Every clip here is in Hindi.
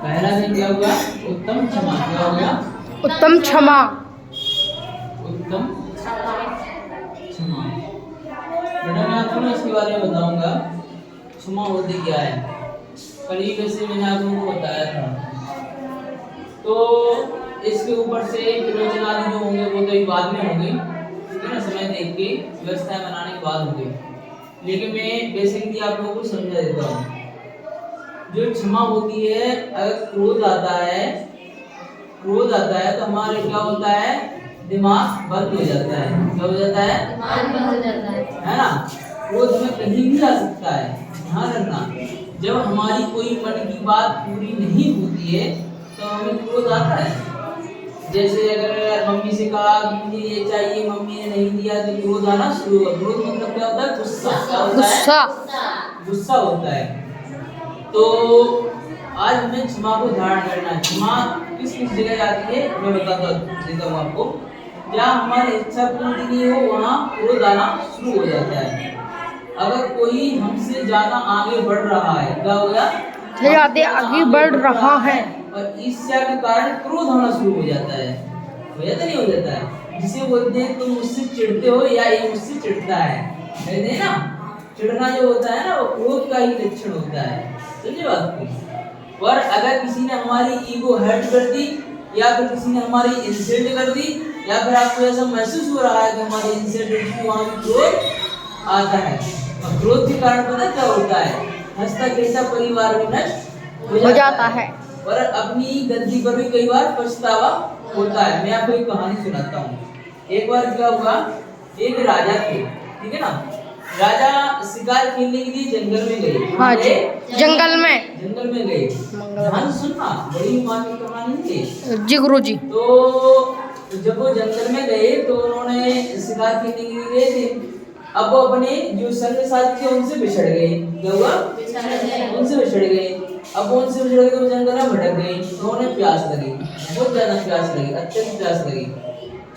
पहला दिन क्या हुआ? उत्तम क्षमा। क्या हो गया? उत्तम क्षमा। उत्तम क्षमा। बेटा मैं आपको ना इसके बारे में बताऊंगा क्षमा होती क्या है। कल ही वैसे मैंने आप लोगों को बताया था, तो इसके ऊपर से प्रवचन आदि जो होंगे वो तो एक बाद में होंगे, ठीक है ना, समय देख के व्यवस्थाएं बनाने के बाद होंगे। लेकिन मैं बेसिकली आप लोगों को समझा देता हूँ। जो क्षमा होती है, अगर क्रोध आता है तो हमारे क्या होता है, दिमाग बंद हो जाता है। क्या हो जाता है? दिमाग बंद हो जाता है ना। क्रोध हमें कहीं भी आ सकता है, ध्यान रखना। जब हमारी कोई मन की बात पूरी नहीं होती है तो हमें क्रोध आता है। जैसे अगर मम्मी से कहा कि मुझे ये चाहिए, मम्मी ने नहीं दिया तो क्रोध आना शुरू हुआ। क्रोध मतलब क्या होता है? गुस्सा। क्या होता है? गुस्सा होता है। तो आज हमें क्षमा को धारण करना है। क्षमा किस किस जगह जाती है मैं बताता देता हूँ आपको। जहाँ हमारी इच्छा पूरी नहीं हो वहाँ क्रोध आना शुरू हो जाता है। अगर कोई हमसे ज्यादा आगे बढ़ रहा है, क्या हो गया? आगे बढ़ रहा है और ईर्ष्या के कारण क्रोध होना शुरू हो जाता है। हो जाता नहीं हो जाता है? जिसे बोलते हैं तुम मुझसे चिढ़ते हो या ये मुझसे चिढ़ता है, कहते हैं ना। चिढ़ना जो होता है ना वो क्रोध का ही लक्षण होता है। समझे बात को? और अगर किसी ने हमारी ईगो हर्ट कर दी या फिर किसी ने हमारी इंसल्ट कर दी या फिर आपको ऐसा महसूस हो रहा है कि हमारी इंसल्ट हुई, वहाँ क्रोध आता है। और क्रोध के कारण पता क्या होता है? हंसता खेलता परिवार भी नष्ट हो जाता है और अपनी गलती पर भी कई बार पछतावा होता है। मैं आपको एक कहानी सुनाता हूँ। एक बार क्या हुआ, एक राजा थे, ठीक है ना। राजा शिकार खेलने के लिए जंगल में गए। हाँ जी, जंगल में गए। ध्यान सुनना, बड़ी माँ की कहानी थी जी गुरुजी। तो जब वो जंगल में गए तो उन्होंने शिकार खेलने के लिए गए थे। अब वो अपने जो संग साथी थे उनसे बिछड़ गए। क्या हुआ? उनसे बिछड़ गए। अब उनसे बिछड़ गए तो जंगल में भटक गए। उन्हें प्यास लगी, बहुत ज्यादा प्यास लगी, अत्यंत प्यास लगी।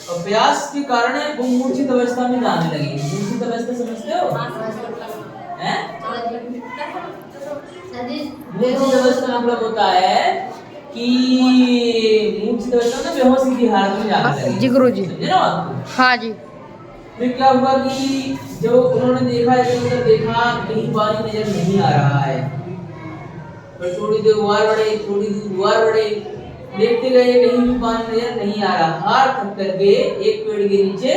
और प्यास के कारण वो मूर्छित अवस्था में जाने लगी। मूर्छित अवस्था समझते हो? हैं? मूर्छित अवस्था मतलब होता है कि मूर्छित अवस्था में बेहोशी की हालत में जाने लगी। जी गुरुजी। समझे ना आपको? हाँ जी। फिर क्या हुआ कि जो उन्होंने देखा इधर देखा कहीं पानी नजर नहीं आ रहा है। फिर थोड़ी देर और बढ़े, थोड़ी दूर और बढ़े, देखते गए कहीं भी पानी नजर नहीं आ रहा। हार थक करके एक पेड़ के नीचे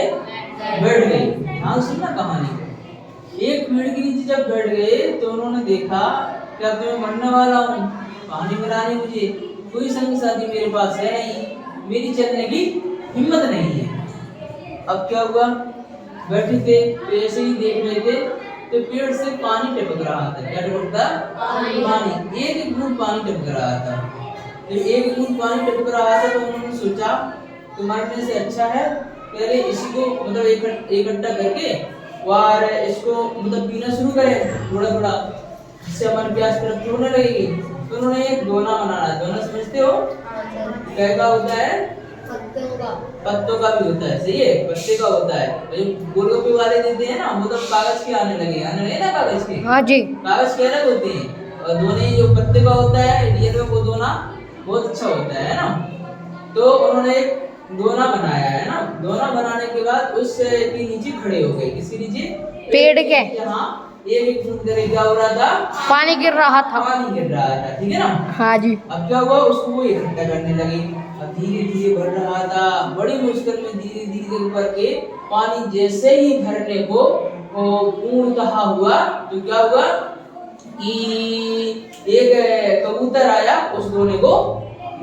बैठ गए। ध्यान सुनना कहानी। एक पेड़ के नीचे जब बैठ गए तो उन्होंने देखा क्या मैं मरने वाला हूँ, पानी मिलाने मुझे कोई संग साथी मेरे पास है नहीं, मेरी चलने की हिम्मत नहीं है। अब क्या हुआ, बैठे थे तो ऐसे ही देख रहे थे तो पेड़ से पानी टपक रहा था। क्या टपकता? पानी। एक बूंद पानी टपक रहा था। जब एक बूंद पानी टपक रहा था तो उन्होंने सोचा तो मरने से अच्छा है पहले इसी को मतलब इकट्ठा करके और इसको मतलब पीना शुरू करें थोड़ा थोड़ा, जिससे हमारी प्यास तृप्त होने लगेगी। तो उन्होंने एक दोना बनाना। दोना समझते हो? क्या होता है? पत्तों का भी होता है, सही है, पत्ते का होता है। जो गोलगप्पे वाले देते हैं ना वो तो कागज के आने लगे ना, कागज के। हाँ जी। कागज के अलग होते हैं और दोने जो पत्ते का होता है रियल में वो दोना बहुत अच्छा होता है ना। तो उन्होंने एक दोना बनाया है ना। दोना बनाने के बाद उस के नीचे खड़े हो गए। किसके नीचे? पेड़ के। हाँ, एक बूंद करके क्या हो रहा था? पानी गिर रहा था। पानी गिर रहा था, ठीक है ना। हाँ जी। अब क्या हुआ, उसको वो इकट्ठा करने लगे। अब धीरे धीरे बढ़ रहा था, बड़ी मुश्किल में धीरे धीरे करके पानी जैसे ही भरने को पूर्णतः हुआ तो क्या हुआ कि एक कबूतर आया उस दोने को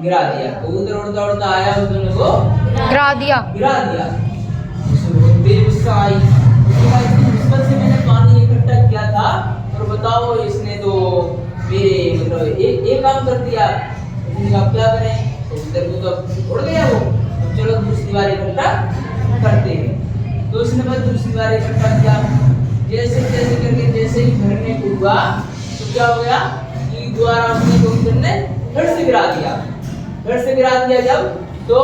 गिरा दिया। कबूतर उड़ता उड़ता आया उस दोने को गिरा दिया। गुस्सा आई, इतनी मुश्किल से मैंने पानी इकट्ठा किया था और बताओ इसने तो मेरे मतलब एक काम कर दिया। अब क्या करें, कबूतर को तो उड़ गया वो, अब चलो दूसरी बार इकट्ठा करते हैं। तो उसने बस दूसरी बार इकट्ठा किया। जैसे जैसे करके जैसे ही भरने को हुआ तो क्या हो गया कि दोबारा अपने कबूतर ने फिर से गिरा दिया। जब तो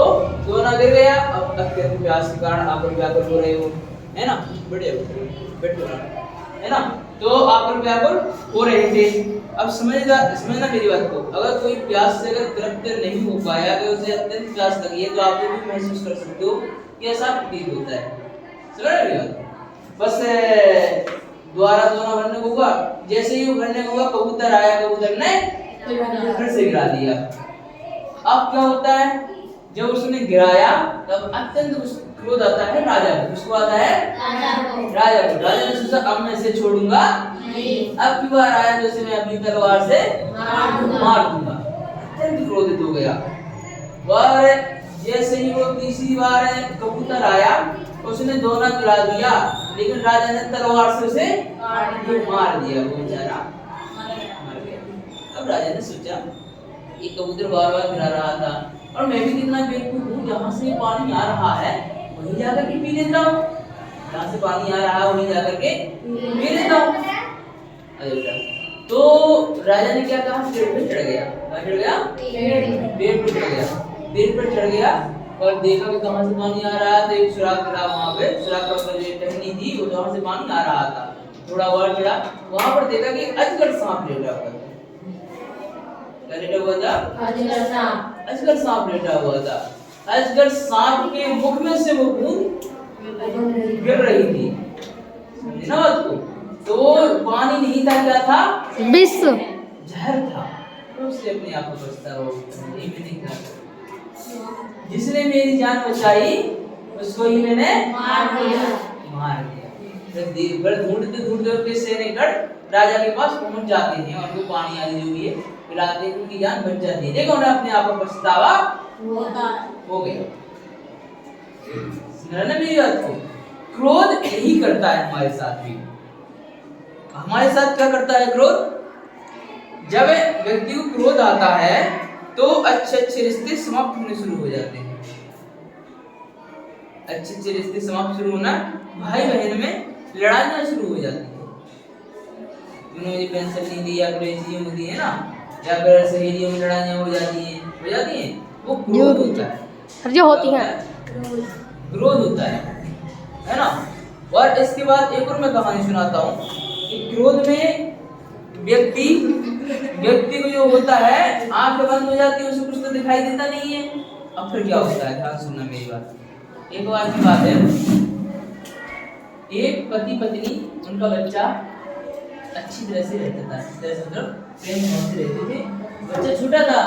दोना गिर गया। अब तक के प्यास के कारण आप क्या कर रहे हो, है ना, बढ़िया बैठो है ना। तो आप लोग व्याकुल हो रहे थे। अब समझना मेरी बात को। अगर कोई प्यास से अगर तृप्त नहीं हो पाया, अगर उसे अत्यंत प्यास लगी है, तो आप लोग भी महसूस कर सकते हो कि ऐसा प्रतीत होता है। समझ रहे हो? बस द्वारा दोना भरने को हुआ, जैसे ही वो भरने को हुआ कबूतर आया, कबूतर ने फिर से गिरा दिया। अब क्या होता है, जब उसने गिराया तब अत्यंत क्रोध आता है राजा को। किसको आता है? राजा को। राजा ने सोचा अब मैं इसे छोड़ूंगा नहीं, अब की बार आया तो इसे मैं अपनी तलवार से मार दूंगा। अत्यंत क्रोधित हो गया। और जैसे ही वो तीसरी बार कबूतर आया, उसने दोना गिरा दिया, लेकिन राजा ने तलवार से उसे मार दिया। वो बेचारा मर गया। अब राजा ने सोचा ये कबूतर बार बार गिरा रहा था, और मैं भी कितना बेवकूफ हूँ, जहाँ से पानी आ रहा है वहीं जाकर के पी लेता हूँ। जहाँ से पानी आ रहा है वहीं जाकर के पी लेता हूँ। तो राजा ने क्या कहा, पेड़ पे चढ़ गया। कहाँ चढ़ गया? पेड़ पे चढ़ गया। पेड़ पर चढ़ गया और देखा कि कहाँ से पानी आ रहा है। तो एक सुराग था वहाँ पे, सुराग पर जो टहनी थी वो जहाँ से पानी आ रहा था, थोड़ा और चढ़ा, वहाँ पर देखा कि अजगर सांप लेटा हुआ था। क्या लेटा हुआ था? अजगर सांप लेटा हुआ था। अजगर सांप के मुख में से वो बूंद गिर रही थी। समझे ना बात को? तो पानी नहीं था, क्या था? विष, जहर था। तो उससे अपने आप को बचता हो, ये भी नहीं था। जिसने मेरी जान बचाई उसको ही मैंने मार दिया। दिन भर ढूंढते ढूंढते उसके सैनिक राजा के पास पहुंच जाते हैं और वो पानी आदि जो भी है पिलाते हैं, उनकी जान बच जाती है। देखो उन्हें अपने आप को पछतावा हो गया। समझ ना मेरी बात को? क्रोध यही करता है हमारे साथ भी। हमारे साथ क्या करता है क्रोध? जब व्यक्ति को क्रोध आता है तो अच्छे अच्छे रिश्ते समाप्त होने शुरू हो जाते हैं। अच्छे अच्छे रिश्ते समाप्त शुरू होना, भाई बहन में लड़ाइयाँ शुरू हो जाती है। उन्होंने मुझे पेंशन नहीं दी या कोई चीजें होती है ना, या फिर सहेलियों में लड़ाइयाँ हो जाती हैं, वो क्रोध होता है। सर जी होती हैं, क्रोध होता है ना। और इसके बाद एक और मैं कहानी सुनाता हूँ कि क्रोध में व्यक्ति को जो होता है, आंख बंद हो जाती है, उसे कुछ तो दिखाई देता नहीं है। अब फिर क्या होता है, ध्यान सुनना मेरी बात। एक बार की बात है, एक पति पत्नी, उनका बच्चा अच्छी तरह से रहता था, प्रेम भाव से रहते थे। बच्चा छोटा था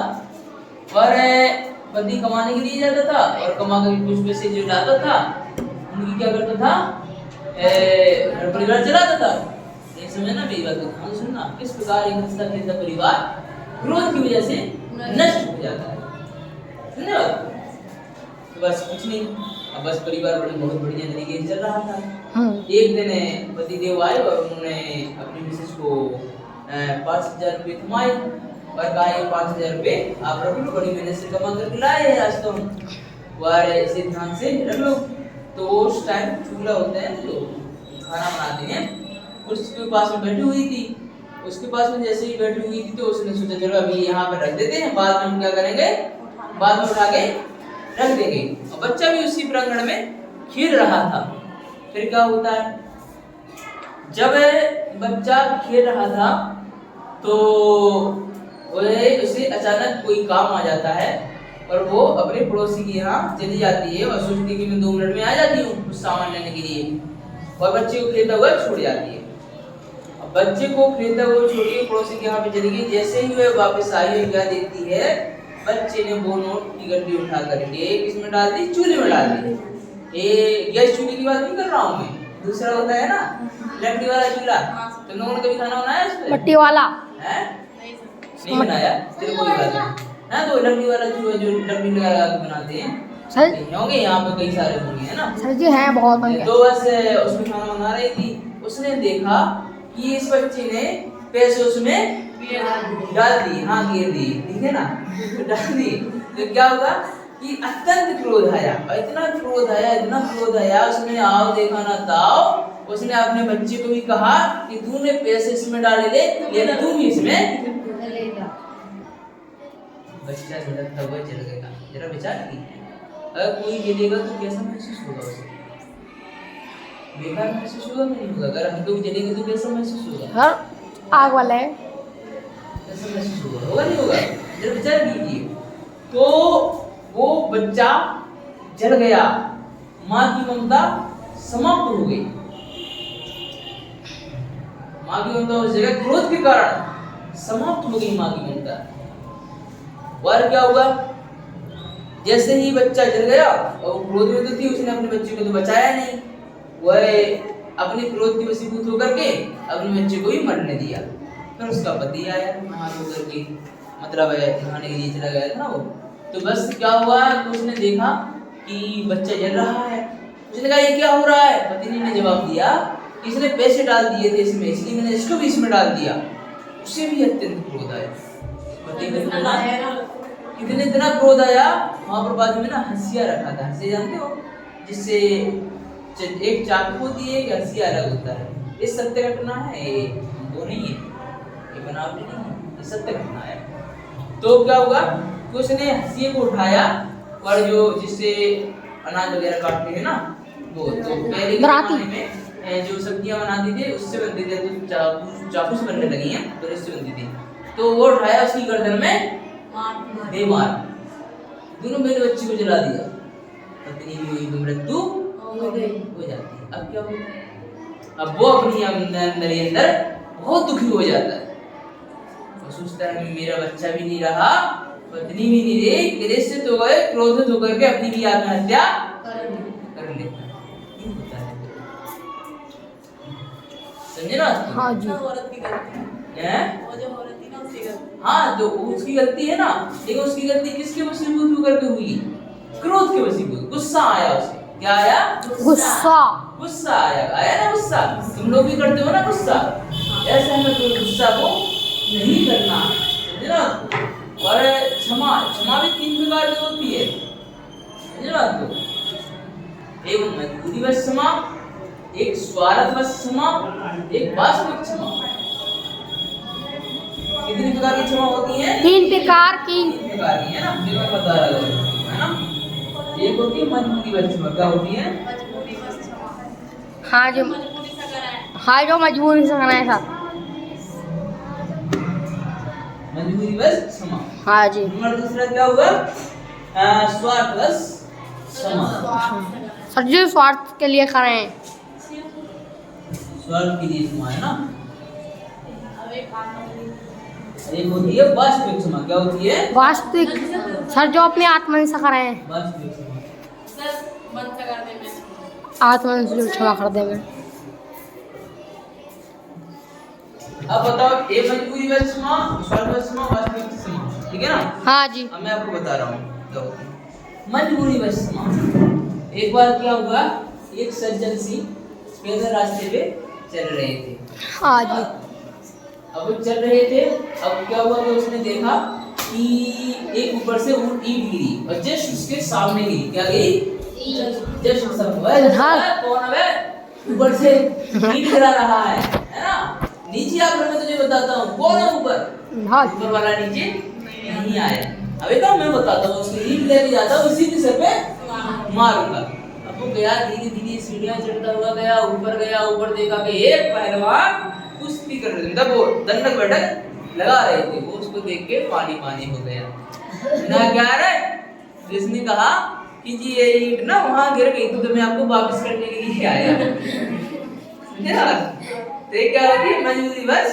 और पति कमाने के लिए जाता था और कमा कर कुछ पैसे जो लाता था उनकी क्या करता था, घर परिवार चलाता था। ये समझना मेरी बात को, ध्यान सुनना। किस प्रकार एक हंसता खेलता परिवार क्रोध की वजह से नष्ट हो जाता है। समझे बात? तो बस कुछ नहीं, अब बस परिवार बहुत बढ़िया तरीके से चल रहा था। एक दिन पति देव आए और उन्होंने अपनी मिसेज को 5,000 रुपये कमाए और कहा ये 5,000 रुपये आप रख लो, बड़ी मेहनत से कमा कर लाए हैं आज तुम, और इसे ध्यान से रख लो। तो उस टाइम चूल्हा होता है जो खाना बनाते हैं, उसके पास में बैठी हुई थी। उसके पास में जैसे ही बैठी हुई थी तो उसने सोचा चलो अभी यहाँ पर रख देते हैं, बाद में हम क्या करेंगे, बाद में उठा के रख देंगे। और बच्चा भी उसी प्रांगण में खेल रहा था। फिर क्या होता है, जब बच्चा खेल रहा था तो उसे अचानक कोई काम आ जाता है और वो अपने पड़ोसी के यहाँ चली जाती है और सोचती है कि मैं 2 मिनट में आ जाती हूँ कुछ सामान लेने के लिए, और बच्चे को खेलता हुआ छोड़ जाती है। अब बच्चे को खेलता हुआ छोड़ी पड़ोसी के यहाँ पे चली गई। जैसे ही वह वापस आई है, क्या देखती है, बच्चे ने वो नोट की गड्डी उठा करके किसमें डाल दी, चूल्हे में डाल दी। ये गैस चूल्हे की बात नहीं कर रहा हूँ मैं, दूसरा होता है ना लकड़ी वाला चूल्हा। तुम लोगों ने कभी खाना बनाया इस पे? मट्टी वाला है? नहीं बनाया, चलो कोई बात नहीं। हाँ तो लकड़ी वाला चूल्हा जो लकड़ी लगा के बनाते हैं सर, होंगे यहाँ पे कई सारे होंगे, है ना सर जी हैं बहुत होंगे। तो बस उसमें खाना बना रही थी, उसने देखा कि इस बच्चे ने पैसे उसमें डाल दी, हाँ गिर दी, ठीक है ना, तो डाल दी। तो क्या होगा कि अत्यंत क्रोध आया, इतना क्रोध आया, उसने आओ देखा ना ताओ, उसने अपने बच्चे को भी कहा कि तूने पैसे इसमें डाले ले, लेकिन तू भी इसमें बच्चा झटकता हुआ चल गया। जरा विचार कीजिए, अगर कोई गिरेगा तो कैसा महसूस होगा उसे? बेकार महसूस होगा कि नहीं होगा? अगर हम लोग जलेंगे तो कैसा महसूस होगा? हर आग वाला है। कैसा महसूस होगा? होगा नहीं होगा? जरा विचार कीजिए। तो वो बच्चा जल गया, माँ की ममता समाप्त हो गई। माँ की ममता उस जगह क्रोध के कारण समाप्त हो गई, माँ की ममता। और क्या हुआ? जैसे ही बच्चा जल गया, और क्रोध में तो थी, उसने अपने बच्चे को तो बचाया नहीं, वह अपने क्रोध के वशीभूत होकर के अपने बच्चे को ही मरने दिया। फिर उसका पति आया नहा धोकर के, मतलब नहाने के लिए चला गया था ना वो। तो बस क्या हुआ, तो उसने देखा कि बच्चा जल रहा है। उसने कहा ये क्या हो रहा है? पत्नी ने जवाब दिया, इसने पैसे डाल दिए थे इसमें, इसलिए मैंने इसको भी इसमें डाल दिया। उससे भी अत्यंत क्रोध आया पति को। कितने इतना क्रोध आया, वहां पर बाजू में ना हंसिया रखा था। हंसिया जानते हो, जिससे एक चाकू होती है, एक हंसिया अलग होता है। ये सत्य घटना है, ये वो नहीं है, ये बनावटी नहीं है, ये सत्य घटना है। तो क्या हुआ कि उसने हंसिए को उठाया, और जो जिससे अनाज वगैरह काटते हैं ना वो, तो पहले के जमाने में जो सब्जियां बनाती थे उससे बनती थी, तो चाकू से बनने लगी हैं तो इससे बनती थी। तो वो उठाया, उसकी गर्दन में दे मार, दोनों मेरे बच्चे को जला दिया। पत्नी भी हुई तो मृत्यु हो जाती है। अब क्या होगा? अब वो अपनी अंदर बहुत दुखी हो जाता है, वो सोचता है मेरा बच्चा भी नहीं रहा, पत्नी भी नहीं रही, क्रोधित हो गए, क्रोधित होकर के अपनी भी आत्महत्या कर लेता है। समझे ना? हाँ जी। औरत की गलती है, वो जो औरत थी ना उसकी गलती। हाँ तो उसकी गलती है ना, लेकिन उसकी गलती किसके वशीभूत होकर के हुई? क्रोध के वशीभूत। गुस्सा आया उसे। क्या आया? गुस्सा। गुस्सा आया ना गुस्सा। तुम लोग भी करते हो ना गुस्सा, ऐसे हमें कोई गुस्सा को नहीं करना, समझे ना? और क्षमा भी 3 प्रकार की होती है, समझे ना? तो एक मजबूरीवश क्षमा, एक स्वार्थवश क्षमा, एक वास्तविक क्षमा। कितनी प्रकार की क्षमा होती है? 3 प्रकार की। 3 प्रकार की है ना, मैं बता रहा हूँ, है ना? एक होती है मजबूरीवश क्षमा। क्या होती है? मजबूरी बस क्षमा। हाँ जो मजबूरी से कराए। हाँ जो मजबूरी से करना है साहब। मजबूरीवश क्षमा। हाँ जी। नंबर दूसरा क्या हुआ? स्वार्थवश क्षमा। सर जी स्वार्थ के लिए कर रहे हैं। स्वार्थ के लिए क्षमा है ना। अब एक एक होती है वास्तविक क्षमा। क्या होती है? वास्तविक सर जो अपने आत्मा से कर रहे हैं, वास्तविक क्षमा। सर बंद कर दे मैं। आत्मा से जो क्षमा कर देंगे। अब बताओ, एक मजबूरीवश क्षमा, स्वार्थवश क्षमा, वास्तविक क्षमा, ठीक है ना? हाँ जी। अब मैं आपको बता रहा हूँ। मजबूरीवश क्षमा। एक बार क्या हुआ, एक सज्जन सिंह पैदल रास्ते पे चल रहे थे। हाँ जी। अब वो चल रहे थे, अब क्या हुआ कि उसने देखा कि एक ऊपर से ईंट गिरी, और जस्ट उसके सामने गिरी। क्या गिरी? जस्ट कौन है ऊपर से ईंट गिरा रहा है ना? नीचे आकर मैं तुझे बताता हूँ कौन है ऊपर। हाँ ऊपर वाला नीचे नहीं आया। अबे तो मैं बताता हूँ, उसकी ईंट लेके जाता हूँ, उसी के सर पे मारूंगा। अब वो गया, धीरे धीरे सीढ़ियां चढ़ता हुआ गया, ऊपर देखा कि एक पहलवान कुश्ती कर रहे थे, तब वो दंडक बैठक लगा रहे थे। वो उसको देख के पानी हो गया ना। क्या रे? जिसने कहा कि जी ये ईंट ना वहां गिर गई, तो मैं आपको वापस करने के लिए आया। तो क्या होगी? मजबूरीवश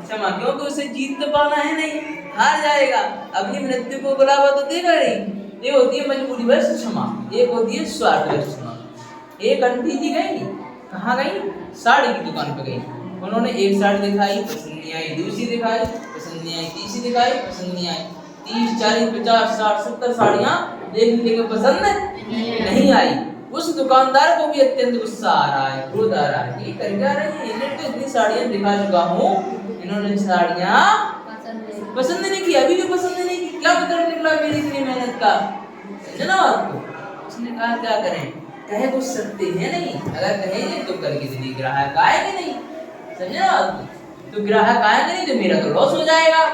क्षमा, क्योंकि उसे जीत तो पाना है नहीं, हार जाएगा, अपनी मृत्यु को बुलावा तो देगा नहीं। ये होती है मजबूरीवश क्षमा। एक होती है स्वार्थवश क्षमा। एक आंटी जी गई, कहाँ गई? साड़ी की दुकान पे गई। उन्होंने एक साड़ी दिखाई, पसंद नहीं आई, दूसरी दिखाई, पसंद नहीं आई, तीसरी दिखाई, पसंद नहीं आई, 30, 40, 50, 60, 70 साड़ियाँ देख लेके पसंद नहीं आई। उस दुकानदार को भी अत्यंत गुस्सा आ रहा है, क्रोध आ रहा है। ये कर क्या रही है? इन्हें तो इतनी साड़ियाँ दिखा चुका हूँ, इन्होंने साड़ियाँ पसंद नहीं की, अभी भी पसंद नहीं की। क्या मतलब निकला मेरी इतनी मेहनत का? समझे ना आपको? उसने कहा क्या करें, कहे कुछ सकते हैं नहीं, अगर कहेंगे तो कल के दिन ग्राहक आएंगे नहीं, समझे ना? तो ग्राहक आएंगे नहीं तो मेरा तो लॉस हो जाएगा।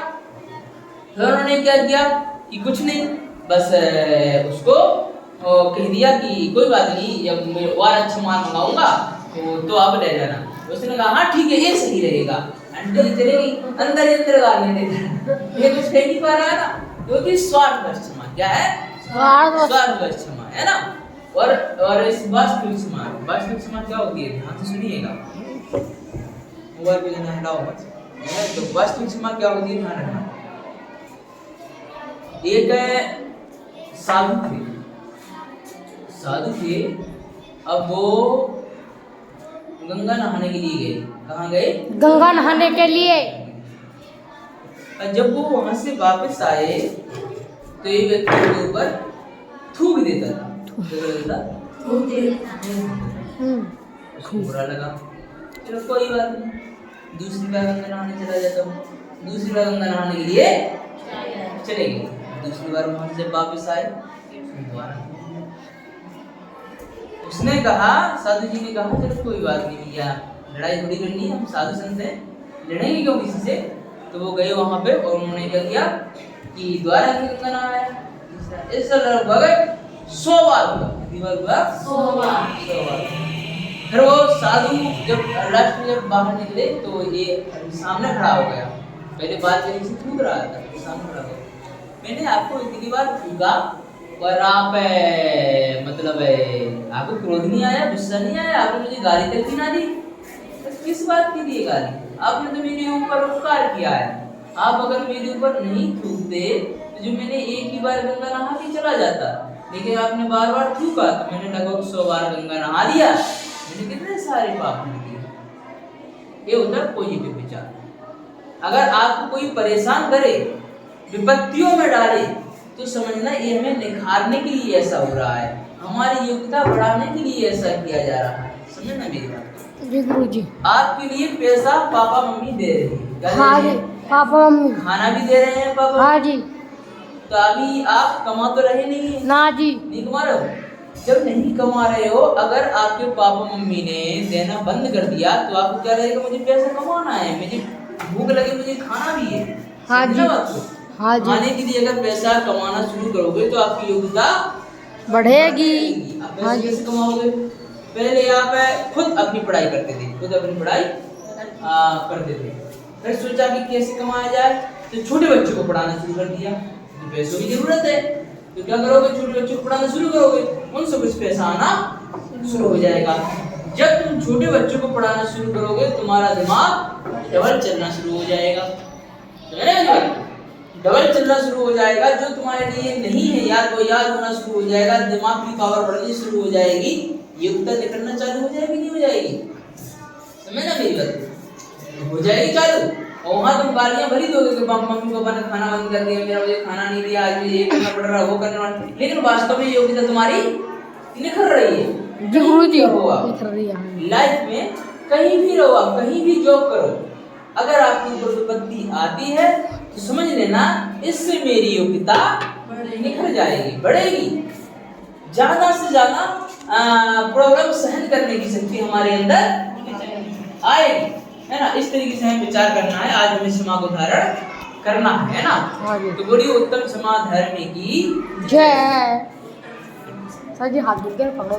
तो उन्होंने क्या किया कि कुछ नहीं, बस उसको कह दिया कि कोई बात नहीं, जब मैं और अच्छा माल मंगाऊंगा तो आप ले जाना। उसने कहा हाँ ठीक है ये सही रहेगा। आंटी जी चलेगी अंदर ही अंदर गाली देकर ये कुछ कह नहीं पा रहा है ना, क्योंकि स्वार्थवश क्षमा क्या है, स्वार्थवश क्षमा है ना। और इस वास्तविक क्षमा क्या होती है, ध्यान से सुनिएगा, मोबाइल पे लेना हटाओ मत। तो वास्तविक क्षमा क्या होती है, ध्यान रखना। एक साधु थे, अब वो गंगा नहाने के लिए गए। कहाँ गए, गंगा नहाने के लिए। और जब वो वहां से वापस आए तो ये व्यक्ति के ऊपर थूक देता था। उसको बुरा लगा, चलो कोई बात नहीं, दूसरी बार गंगा नहाने चला जाता हूँ। दूसरी बार गंगा नहाने के लिए चले गए। दूसरी बार वहां से वापस आए, उसने कहा, साधु जी ने कहा चलो कोई बात नहीं भैया, लड़ाई थोड़ी करनी है, हम साधु संत हैं, लड़ेंगे क्यों किसी से। तो वो गए वहां पे और उन्होंने क्या किया कि द्वारा की गंगा नहाया। इस लगभग 100 बार हुआ, दीवार हुआ 100 बार। फिर वो साधु जब लास्ट में जब बाहर निकले तो ये सामने खड़ा हो गया। पहले बात करी से थूक रहा था, सामने खड़ा हो गया। मैंने आपको इतनी बार थूका और आप मतलब आपको क्रोध नहीं आया, गुस्सा नहीं आया, आपने मुझे गाली तक भी ना दी, तो किस बात की दी गाली। आपने तो मेरे ऊपर उपकार किया है। आप अगर मेरे ऊपर नहीं थूकते तो जो मैंने एक ही बार गंगा नहा के चला जाता, लेकिन आपने बार बार थूका तो मैंने लगभग 100 बार गंगा नहा लिया, मैंने कितने सारे पाप किए। ये होता है पॉजिटिव विचार। अगर आपको कोई परेशान करे, विपत्तियों में डाले, तो समझना ये हमें निखारने के लिए ऐसा हो रहा है, हमारी योग्यता बढ़ाने के लिए ऐसा किया जा रहा है। समझना मेरी बात जी गुरुजी। आपके लिए पैसा पापा मम्मी दे रहे हैं, हाँ जी, पापा मम्मी खाना भी दे रहे हैं पापा। हाँ जी। तो अभी आप कमा तो रहे नहीं, ना जी, नहीं कमा रहे हो। जब नहीं कमा रहे हो, अगर आपके पापा मम्मी ने देना बंद कर दिया तो आपको क्या रहेगा, मुझे पैसा कमाना है, मुझे भूख लगे, मुझे खाना भी है। हाँ जी, हाँ जी। खाने के लिए अगर पैसा कमाना शुरू करोगे तो आपकी योग्यता बढ़ेगी। आप हाँ पैसे जी, कैसे कमाओगे। पहले आप खुद अपनी पढ़ाई करते थे, खुद अपनी पढ़ाई करते थे, फिर सोचा कि कैसे कमाया जाए, तो छोटे बच्चों को पढ़ाना शुरू कर दिया। तो पैसों की जरूरत है, तो क्या करोगे, छोटे बच्चों को पढ़ाना शुरू करोगे, उनसे कुछ पैसा आना शुरू हो जाएगा। जब तुम छोटे बच्चों को पढ़ाना शुरू करोगे, तुम्हारा दिमाग डबल चलना शुरू हो जाएगा। डबल चलना शुरू हो जाएगा, जो तुम्हारे लिए नहीं है याद वो याद होना शुरू हो जाएगा, दिमाग की पावर बढ़नी शुरू हो जाएगी, योग्यता निकलना चालू हो जाएगी, नहीं हो जाएगी। समझ ना मेरी बात, हो जाएगी चालू। और वहाँ तुम गालियां भरी दोगे कि मम्मी पापा ने खाना बंद कर दिया, मेरा मुझे खाना नहीं दिया, आज मुझे ये करना पड़ रहा है, वो करना पड़ रहा है, लेकिन वास्तव में योग्यता तुम्हारी निखर रही है। जी गुरुजी, लाइफ में कहीं भी रहो, आप कहीं भी जॉब करो, अगर आपके ऊपर विपत्ति आती है तो समझ लेना इससे मेरी योग्यता निखर जाएगी, बढ़ेगी। ज्यादा से ज्यादा प्रॉब्लम सहन करने की शक्ति हमारे अंदर आएगी, है ना। इस तरीके से हमें विचार करना है, आज हमें क्षमा को धारण करना है ना। तो बड़ी उत्तम क्षमा धर्म की जय। सर जी हाथ जोड़ के पकड़ो।